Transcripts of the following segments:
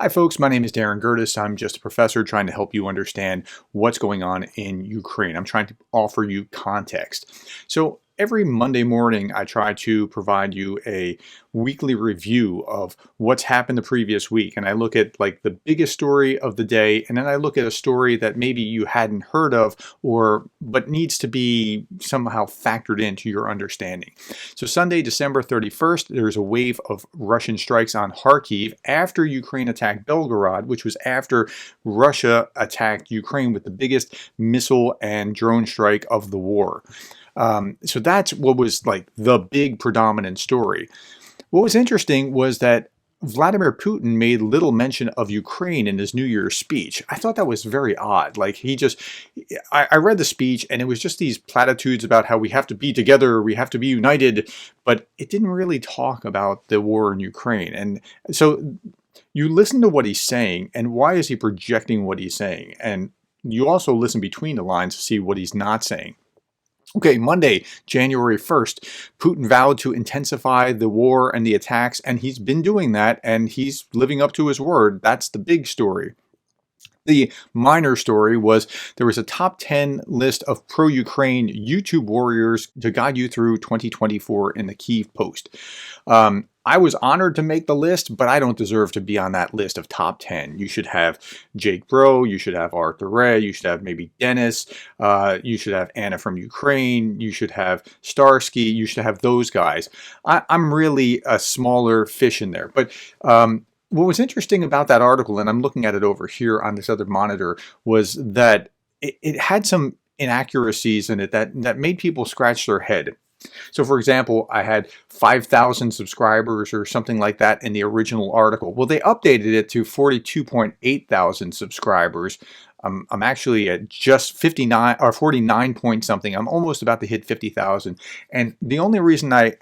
Hi folks, my name is Gerdes. I'm just a professor trying to help you understand what's going on in Ukraine. I'm trying to offer you context. So every Monday morning, I try to provide you a weekly review of what's happened the previous week. And I look at like the biggest story of the day, and then I look at a story that maybe you hadn't heard of but needs to be somehow factored into your understanding. So Sunday, December 31st, there's a wave of Russian strikes on Kharkiv after Ukraine attacked Belgorod, which was after Russia attacked Ukraine with the biggest missile and drone strike of the war. So that's what was like the big predominant story. What was interesting was that Vladimir Putin made little mention of Ukraine in his New Year's speech. I thought that was very odd. Like I read the speech and it was just these platitudes about how we have to be together, we have to be united, but it didn't really talk about the war in Ukraine. And so you listen to what he's saying and why is he projecting what he's saying? And you also listen between the lines to see what he's not saying. Okay, Monday, January 1st, Putin vowed to intensify the war and the attacks, and he's been doing that, and he's living up to his word. That's the big story. The minor story was there was a top 10 list of pro-Ukraine YouTube warriors to guide you through 2024 in the Kyiv Post. I was honored to make the list, but I don't deserve to be on that list of top 10. You should have Jake Bro, you should have Arthur Ray, you should have maybe Dennis, you should have Anna from Ukraine, you should have Starsky, you should have those guys. I'm really a smaller fish in there. But what was interesting about that article, and I'm looking at it over here on this other monitor, was that it had some inaccuracies in it that made people scratch their head. So for example, I had 5,000 subscribers or something like that in the original article. Well, they updated it to 42.8 thousand subscribers. I'm actually at just 59 or 49 point something. I'm almost about to hit 50,000. And the only reason I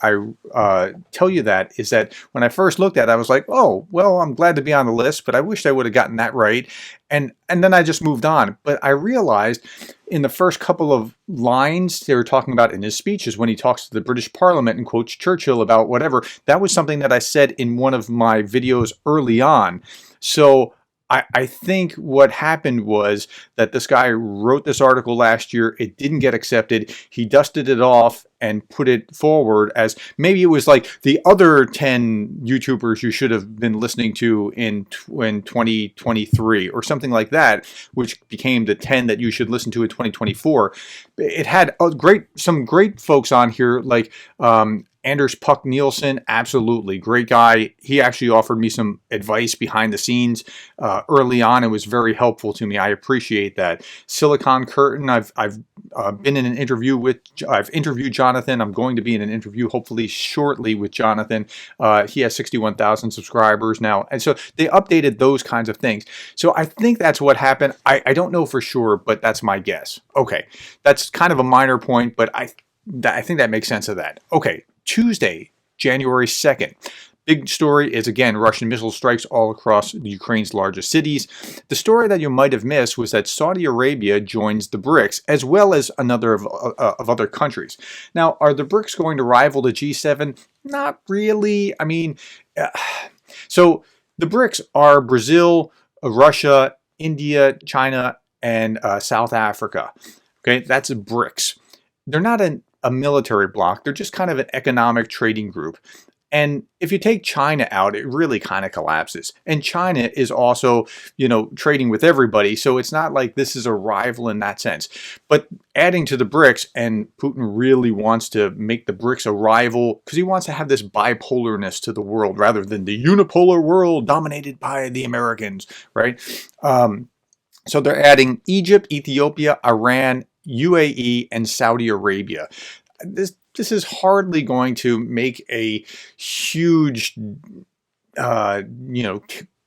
tell you that is that when I first looked at it, I was like, oh, well, I'm glad to be on the list, but I wish I would have gotten that right. And then I just moved on. But I realized in the first couple of lines they were talking about in his speeches when he talks to the British Parliament and quotes Churchill about whatever, that was something that I said in one of my videos early on. So I think what happened was that this guy wrote this article last year. It didn't get accepted. He dusted it off and put it forward as maybe it was like the other 10 YouTubers you should have been listening to in 2023 or something like that, which became the 10 that you should listen to in 2024. It had some great folks on here like Anders Puck Nielsen, absolutely great guy. He actually offered me some advice behind the scenes early on. It was very helpful to me. I appreciate that. Silicon Curtain, I've been in an interview with. I've interviewed Jonathan. I'm going to be in an interview hopefully shortly with Jonathan. He has 61,000 subscribers now, and so they updated those kinds of things. So I think that's what happened. I don't know for sure, but that's my guess. Okay, that's kind of a minor point, but I think that makes sense of that. Okay. Tuesday, January 2nd. Big story is, again, Russian missile strikes all across Ukraine's largest cities. The story that you might have missed was that Saudi Arabia joins the BRICS, as well as another of other countries. Now, are the BRICS going to rival the G7? Not really. I mean, so the BRICS are Brazil, Russia, India, China, and South Africa. Okay, that's a BRICS. They're not a military bloc. They're just kind of an economic trading group. And if you take China out, it really kind of collapses. And China is also, trading with everybody. So it's not like this is a rival in that sense. But adding to the BRICS, and Putin really wants to make the BRICS a rival because he wants to have this bipolarness to the world rather than the unipolar world dominated by the Americans, right? So they're adding Egypt, Ethiopia, Iran, UAE, and Saudi Arabia. This is hardly going to make a huge,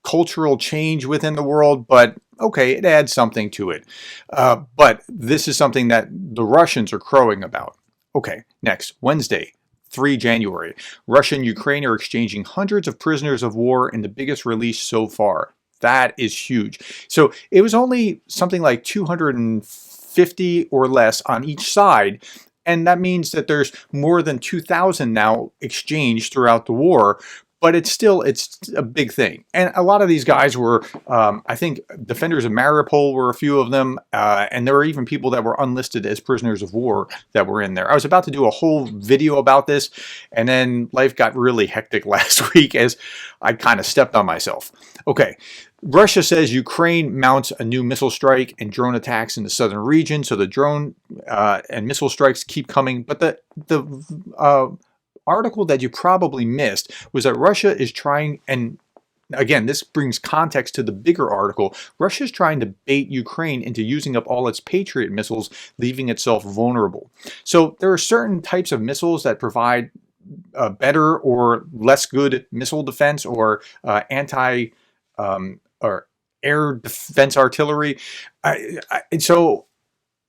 cultural change within the world, but okay, it adds something to it. But this is something that the Russians are crowing about. Okay, next, Wednesday, 3 January. Russia and Ukraine are exchanging hundreds of prisoners of war in the biggest release so far. That is huge. So it was only something like 250 or less on each side. And that means that there's more than 2,000 now exchanged throughout the war. but it's a big thing. And a lot of these guys were, I think, defenders of Mariupol were a few of them, and there were even people that were unlisted as prisoners of war that were in there. I was about to do a whole video about this, and then life got really hectic last week as I kind of stepped on myself. Okay. Russia says Ukraine mounts a new missile strike and drone attacks in the southern region. So the drone and missile strikes keep coming. But the article that you probably missed was that Russia is trying, and again, this brings context to the bigger article. Russia is trying to bait Ukraine into using up all its Patriot missiles, leaving itself vulnerable. So there are certain types of missiles that provide better or less good missile defense or or air defense artillery. And so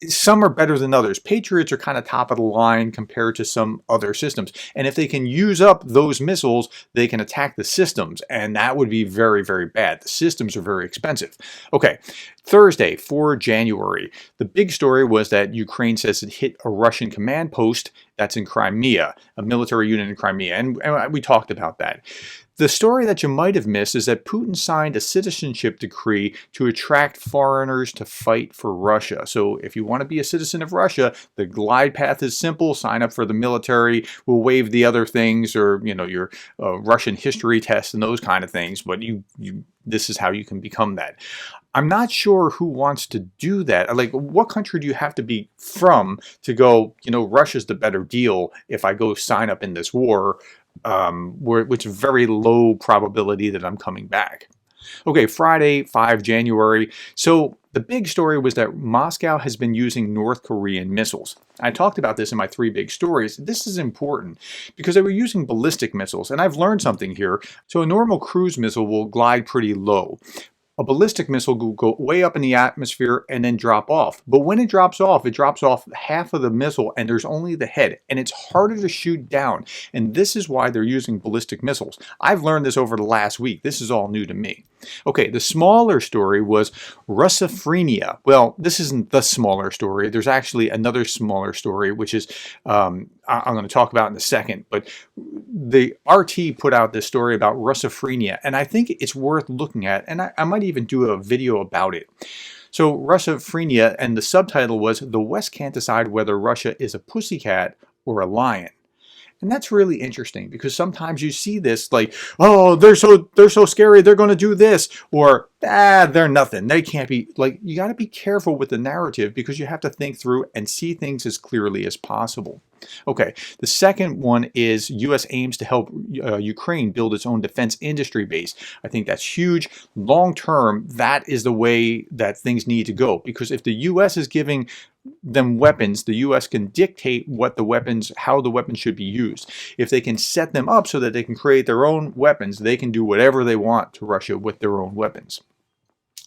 some are better than others. Patriots are kind of top of the line compared to some other systems. And if they can use up those missiles, they can attack the systems. And that would be very, very bad. The systems are very expensive. Okay, Thursday, 4 January. The big story was that Ukraine says it hit a Russian command post that's in Crimea, a military unit in Crimea. And we talked about that. The story that you might have missed is that Putin signed a citizenship decree to attract foreigners to fight for Russia. So if you want to be a citizen of Russia, the glide path is simple. Sign up for the military. We'll waive the other things, or your Russian history test and those kind of things. But this is how you can become that. I'm not sure who wants to do that. Like, what country do you have to be from to go, Russia's the better deal if I go sign up in this war? Which is very low probability that I'm coming back. Okay, Friday, 5 January. So the big story was that Moscow has been using North Korean missiles. I talked about this in my 3 big stories. This is important because they were using ballistic missiles, and I've learned something here. So a normal cruise missile will glide pretty low. A ballistic missile will go way up in the atmosphere and then drop off. But when it drops off half of the missile and there's only the head, and it's harder to shoot down. And this is why they're using ballistic missiles. I've learned this over the last week. This is all new to me. Okay, the smaller story was Russophrenia. Well, this isn't the smaller story. There's actually another smaller story, which is I'm going to talk about in a second. But the RT put out this story about Russophrenia, and I think it's worth looking at, and I might even do a video about it. So Russophrenia, and the subtitle was "The West Can't Decide Whether Russia is a Pussycat or a Lion." And that's really interesting because sometimes you see this like, oh, they're so scary, they're going to do this, or they're nothing. They can't be. Like, you got to be careful with the narrative because you have to think through and see things as clearly as possible. Okay, the second one is U.S. aims to help Ukraine build its own defense industry base. I think that's huge. Long term, that is the way that things need to go, because if the U.S. is giving them weapons, the U.S. can dictate how the weapons should be used. If they can set them up so that they can create their own weapons, they can do whatever they want to Russia with their own weapons.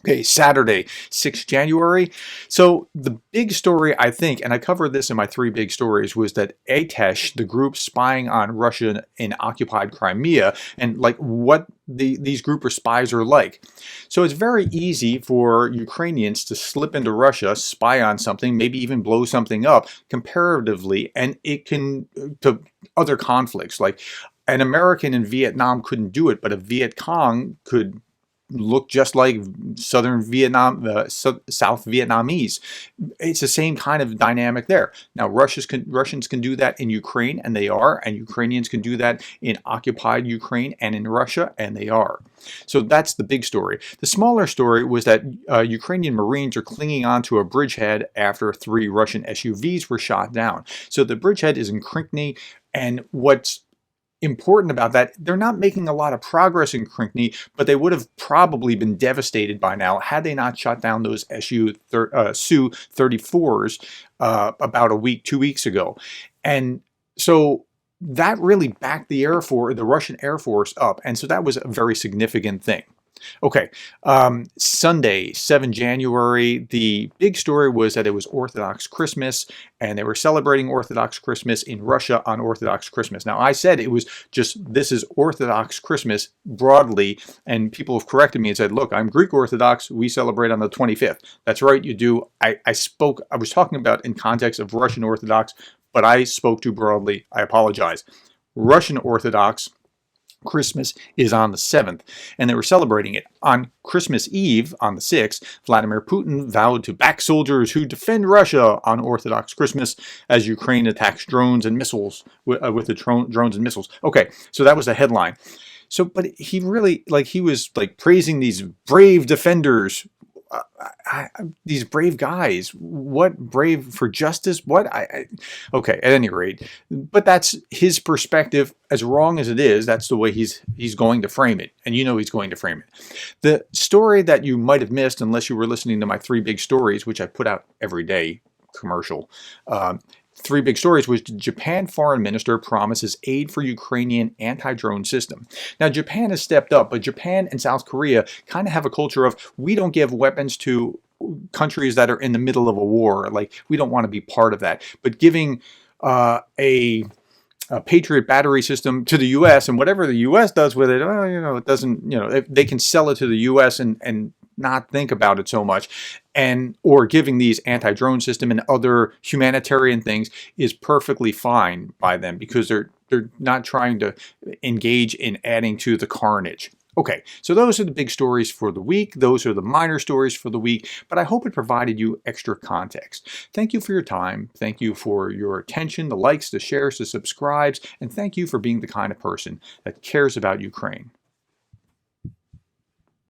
Okay, Saturday, 6 January. So the big story, I think, and I covered this in my 3 big stories, was that Atesh, the group spying on Russia in occupied Crimea, and like what these group of spies are like. So it's very easy for Ukrainians to slip into Russia, spy on something, maybe even blow something up comparatively, and it can to other conflicts. Like an American in Vietnam couldn't do it, but a Viet Cong could look just like Southern Vietnam, South Vietnamese. It's the same kind of dynamic there. Now, Russians can do that in Ukraine, and they are, and Ukrainians can do that in occupied Ukraine and in Russia, and they are. So that's the big story. The smaller story was that Ukrainian Marines are clinging onto a bridgehead after 3 Russian SUVs were shot down. So the bridgehead is in Krinkny, and what's important about that, they're not making a lot of progress in Krinkny, but they would have probably been devastated by now had they not shot down those Su-34s about 2 weeks ago. And so that really backed the Russian Air Force up, and so that was a very significant thing. Okay, Sunday, 7 January, the big story was that it was Orthodox Christmas, and they were celebrating Orthodox Christmas in Russia on Orthodox Christmas. Now, I said it was this is Orthodox Christmas broadly, and people have corrected me and said, look, I'm Greek Orthodox, we celebrate on the 25th. That's right, you do. I was talking about in context of Russian Orthodox, but I spoke too broadly. I apologize. Russian Orthodox Christmas is on the 7th, and they were celebrating it. On Christmas Eve, on the 6th, Vladimir Putin vowed to back soldiers who defend Russia on Orthodox Christmas as Ukraine attacks drones and missiles with the drones and missiles. Okay, so that was the headline. So, but he really, he was praising these brave defenders, these brave guys. What brave for justice? What? Okay. At any rate, but that's his perspective. As wrong as it is, that's the way he's going to frame it, and he's going to frame it. The story that you might have missed, unless you were listening to my 3 big stories, which I put out every day, commercial. 3 big stories was Japan foreign minister promises aid for Ukrainian anti-drone system. Now, Japan has stepped up, but Japan and South Korea kind of have a culture of, we don't give weapons to countries that are in the middle of a war. We don't want to be part of that. But giving a Patriot battery system to the U.S. and whatever the U.S. does with it, it doesn't, if they can sell it to the U.S. and not think about it so much, or giving these anti-drone system and other humanitarian things is perfectly fine by them, because they're not trying to engage in adding to the carnage. Okay, so those are the big stories for the week. Those are the minor stories for the week, but I hope it provided you extra context. Thank you for your time. Thank you for your attention, the likes, the shares, the subscribes, and thank you for being the kind of person that cares about Ukraine.